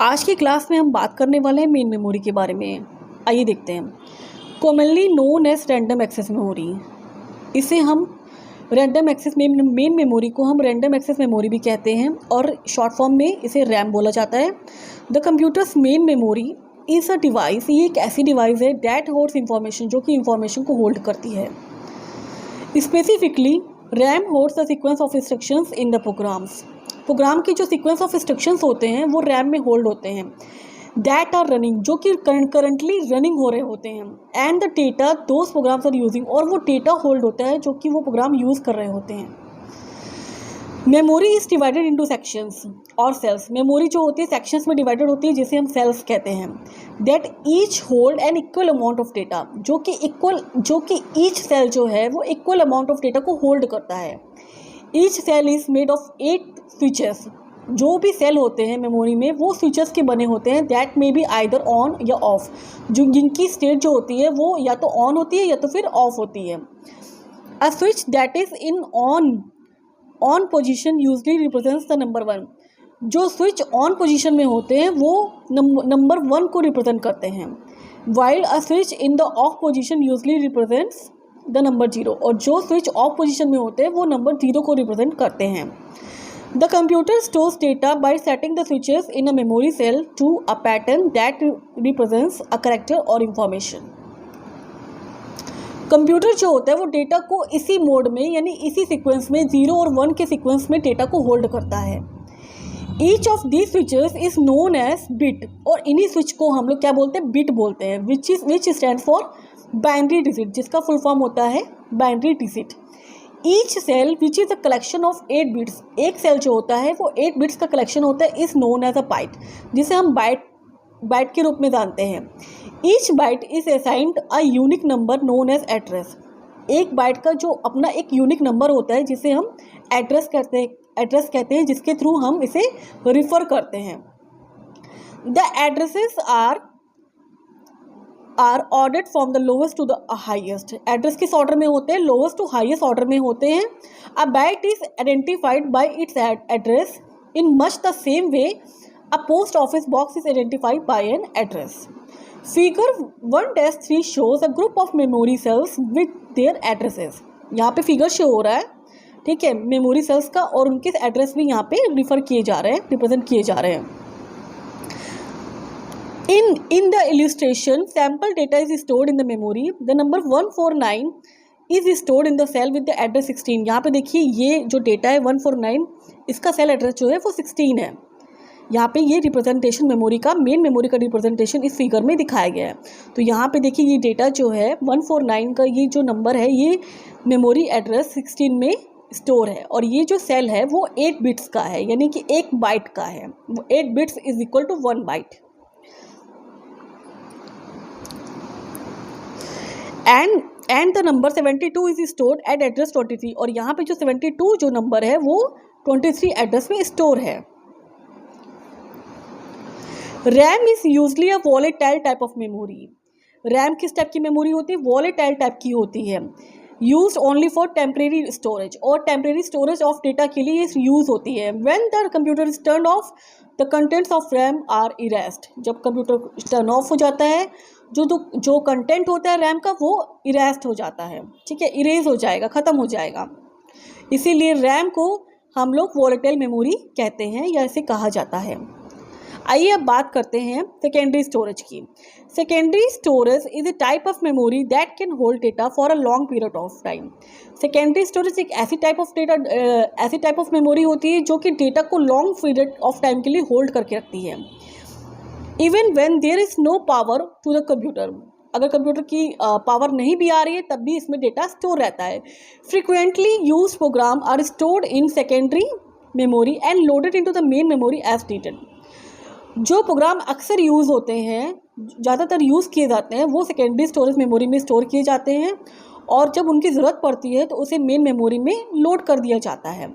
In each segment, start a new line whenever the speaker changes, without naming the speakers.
आज की क्लास में हम बात करने वाले हैं मेन मेमोरी के बारे में। आइए देखते हैं। Commonly known as random access memory, इसे हम रैंडम एक्सेस मेन मेमोरी को हम रैंडम एक्सेस मेमोरी भी कहते हैं और शॉर्ट फॉर्म में इसे रैम बोला जाता है। The computers main memory is a device, ये एक ऐसी डिवाइस है डैट होल्ड्स इंफॉर्मेशन, जो कि इंफॉर्मेशन को होल्ड करती है। Specifically RAM holds the sequence of instructions in the program के जो सीक्वेंस ऑफ इंस्ट्रक्शंस होते हैं वो रैम में होल्ड होते हैं, दैट आर रनिंग, जो कि करंटली रनिंग हो रहे होते हैं, and the data those programs are using, और वो डेटा होल्ड होता है जो कि वो प्रोग्राम यूज़ कर रहे होते हैं। Memory is divided into sections और सेल्स। मेमोरी जो होती है सेक्शंस में डिवाइडेड होती है, जिसे हम सेल्स कहते हैं। That each hold an equal amount of data, जो कि ईच सेल जो है वो इक्वल अमाउंट ऑफ डेटा को होल्ड करता है। Each cell is made of 8 switches. जो भी सेल होते हैं मेमोरी में वो स्विचेस के बने होते हैं, that may be either on या ऑफ, जिनकी स्टेट जो होती है वो या तो ऑन होती है या तो फिर ऑफ होती है। A switch that is in on position usually represents the number 1। जो स्विच ऑन पोजिशन में होते हैं वो नंबर 1 को रिप्रेजेंट करते हैं, while a switch in the of position usually represents the number 0, और जो स्विच ऑफ पोजिशन में होते हैं वो नंबर 0 को रिप्रेजेंट करते हैं। The computer stores data by setting the switches in a memory cell to a pattern that represents a character और इंफॉर्मेशन। कंप्यूटर जो होता है वो डेटा को इसी मोड में, यानी इसी सीक्वेंस में 0 और 1 के सीक्वेंस में डेटा को होल्ड करता है। Each of these switches is known as bit, और इन्हीं स्विच को हम लोग क्या बोलते हैं, बिट बोलते हैं, which stand for binary digit, जिसका फुल फॉर्म होता है binary digit. Each cell which is a collection of 8 bits, एक सेल जो होता है वो 8 बिट्स का कलेक्शन होता है, is known as a byte, जिसे हम बाइट के रूप में जानते हैं। Each byte is assigned a unique number known as address. एक बाइट का जो अपना एक यूनिक नंबर होता है जिसे हम एड्रेस कहते हैं, जिसके थ्रू हम इसे रिफर करते हैं। The addresses are ordered from the lowest to the highest. Address किस ऑर्डर में होते हैं, लोवेस्ट टू हाइएस्ट ऑर्डर में होते हैं। A byte is identified by its address in much the same way a post office box is identified by an address. Figure 1-3 shows a group of memory cells with their addresses. यहाँ पे figure show हो रहा है, ठीक है, memory cells का, और उनके एड्रेस भी यहाँ पे रिफर किए जा रहे हैं, रिप्रेजेंट किए जा रहे हैं। In the illustration, sample data is stored in the memory. The number 149 is stored in the cell with the address 16. यहाँ पे देखिए ये जो डेटा है 149, इसका सेल एड्रेस जो है वो 16 है। यहाँ पे ये रिप्रेजेंटेशन मेमोरी का, मेन मेमोरी का रिप्रेजेंटेशन इस फिगर में दिखाया गया है। तो यहाँ पे देखिए ये डेटा जो है 149 का, ये जो नंबर है ये मेमोरी एड्रेस 16 में स्टोर है, और ये जो सेल है वो 8 बिट्स का है, यानी कि 1 बाइट का है। 8 bits is equal to 1 byte. And the number 72 is stored at address 23, और यहाँ पे जो 72 जो नंबर है वो 23 एड्रेस में स्टोर है। RAM is usually a volatile type of memory. RAM किस टाइप की मेमोरी होती है, वॉलेटाइल टाइप की होती है। Use only for temporary storage, और टेम्परेरी स्टोरेज ऑफ डेटा के लिए यूज होती है। When the computer is turn off the contents of RAM are erased. जब कंप्यूटर टर्न ऑफ हो जाता है, जो कंटेंट होता है रैम का वो इरेस्ट हो जाता है, ठीक है, इरेज हो जाएगा, ख़त्म हो जाएगा। इसीलिए रैम को हम लोग वॉलेटाइल मेमोरी कहते हैं, या इसे कहा जाता है। आइए अब बात करते हैं सेकेंडरी स्टोरेज की। Secondary storage is a type of memory that can hold data for a long period of time. Secondary storage एक ऐसी टाइप ऑफ मेमोरी होती है जो कि डेटा को लॉन्ग पीरियड ऑफ टाइम के लिए होल्ड करके रखती है। Even when there is no power to the computer, अगर कंप्यूटर की पावर नहीं भी आ रही है तब भी इसमें डेटा स्टोर रहता है। Frequently use program are stored in secondary memory and loaded into the main memory as needed. जो प्रोग्राम अक्सर यूज़ होते हैं, ज़्यादातर यूज़ किए जाते हैं, वो सेकेंडरी स्टोरेज मेमोरी में स्टोर किए जाते हैं, और जब उनकी ज़रूरत पड़ती है तो उसे मेन मेमोरी में लोड कर दिया जाता है।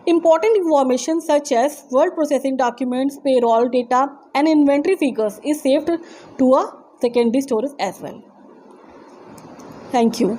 Important information such as word processing documents, payroll data and inventory figures is saved to a secondary storage as well. Thank you.